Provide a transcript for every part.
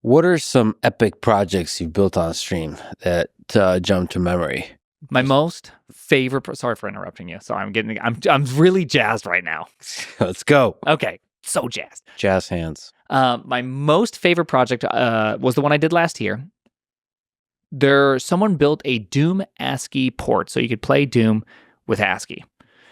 What are some epic projects you've built on stream that jump to memory? My most favorite. Sorry for interrupting you. Sorry, I'm really jazzed right now. Let's go. Okay, so jazzed. Jazz hands. My most favorite project was the one I did last year. Someone built a Doom ASCII port, so you could play Doom with ASCII.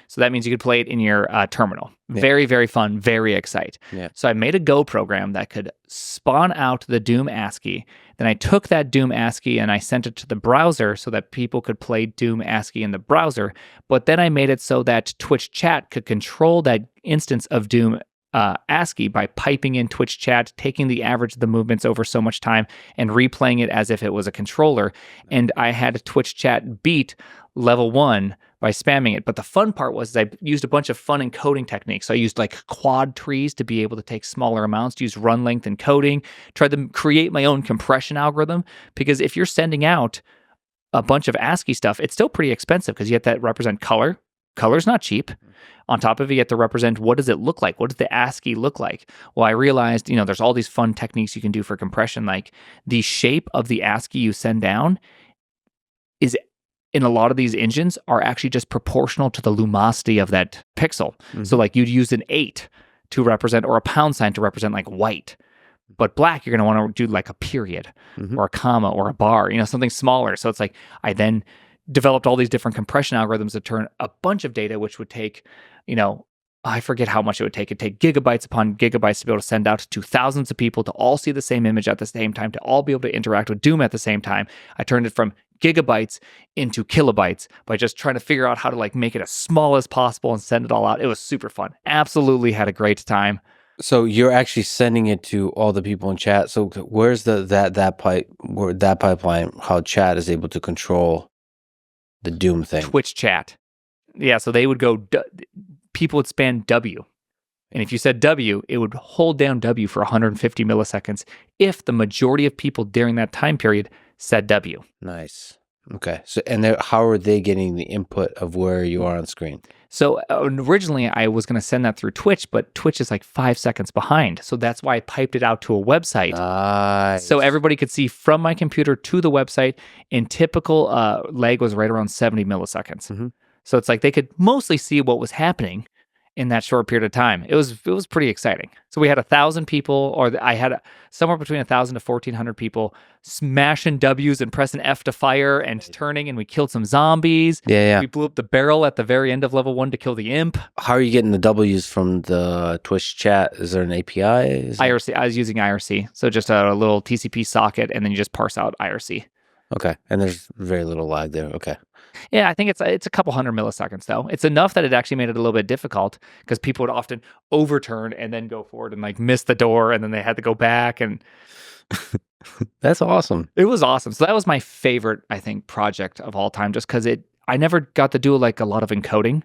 So that means you could play it in your terminal. Yeah. Very, very fun, very exciting. Yeah. So I made a Go program that could spawn out the Doom ASCII. Then I took that Doom ASCII and I sent it to the browser so that people could play Doom ASCII in the browser. But then I made it so that Twitch chat could control that instance of Doom ASCII by piping in Twitch chat, taking the average of the movements over so much time and replaying it as if it was a controller. And I had Twitch chat beat level 1 by spamming it. But the fun part was I used a bunch of fun encoding techniques. So I used like quad trees to be able to take smaller amounts, use run length encoding, tried to create my own compression algorithm. Because if you're sending out a bunch of ASCII stuff, it's still pretty expensive because you have to represent color. Color's not cheap. On top of it, you have to represent what does it look like? What does the ASCII look like? Well, I realized, there's all these fun techniques you can do for compression. Like the shape of the ASCII you send down is in a lot of these engines are actually just proportional to the lumosity of that pixel. Mm-hmm. So like you'd use an 8 to represent or a pound sign to represent like white. But black, you're going to want to do like a period or a comma or a bar, something smaller. So it's like I then developed all these different compression algorithms to turn a bunch of data, which would take, I forget how much it would take. It'd take gigabytes upon gigabytes to be able to send out to thousands of people to all see the same image at the same time, to all be able to interact with Doom at the same time. I turned it from gigabytes into kilobytes by just trying to figure out how to like make it as small as possible and send it all out. It was super fun. Absolutely had a great time. So you're actually sending it to all the people in chat. So where's that pipeline? How chat is able to control the Doom thing? Twitch chat. Yeah, so they would go. People would span W, and if you said W, it would hold down W for 150 milliseconds. If the majority of people during that time period said W. Nice. Okay. So, and how are they getting the input of where you are on screen? So originally I was going to send that through Twitch, but Twitch is like 5 seconds behind. So that's why I piped it out to a website. Nice. So everybody could see from my computer to the website, and typical lag was right around 70 milliseconds. Mm-hmm. So it's like they could mostly see what was happening in that short period of time. It was pretty exciting. So we had 1,000 people, or I had somewhere between 1,000 to 1,400 people smashing W's and pressing F to fire and turning, and we killed some zombies. Yeah. We blew up the barrel at the very end of level 1 to kill the imp. How are you getting the W's from the Twitch chat? Is there an API? IRC. I was using IRC. So just a little TCP socket, and then you just parse out IRC. Okay. And there's very little lag there. Okay. Yeah, I think it's a couple hundred milliseconds, though. It's enough that it actually made it a little bit difficult because people would often overturn and then go forward and like miss the door, and then they had to go back. And that's awesome. It was awesome. So that was my favorite, I think, project of all time, just because I never got to do like a lot of encoding.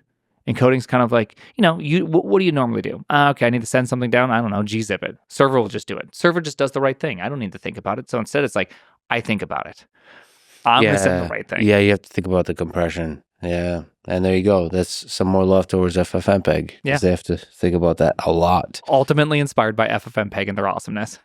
Encoding's kind of like, what do you normally do? Okay, I need to send something down. I don't know, gzip it. Server will just do it. Server just does the right thing. I don't need to think about it. So instead, it's like, I think about it. I'm going to send the right thing. Yeah, you have to think about the compression. Yeah. And there you go. That's some more love towards FFmpeg. Yeah. They have to think about that a lot. Ultimately inspired by FFmpeg and their awesomeness.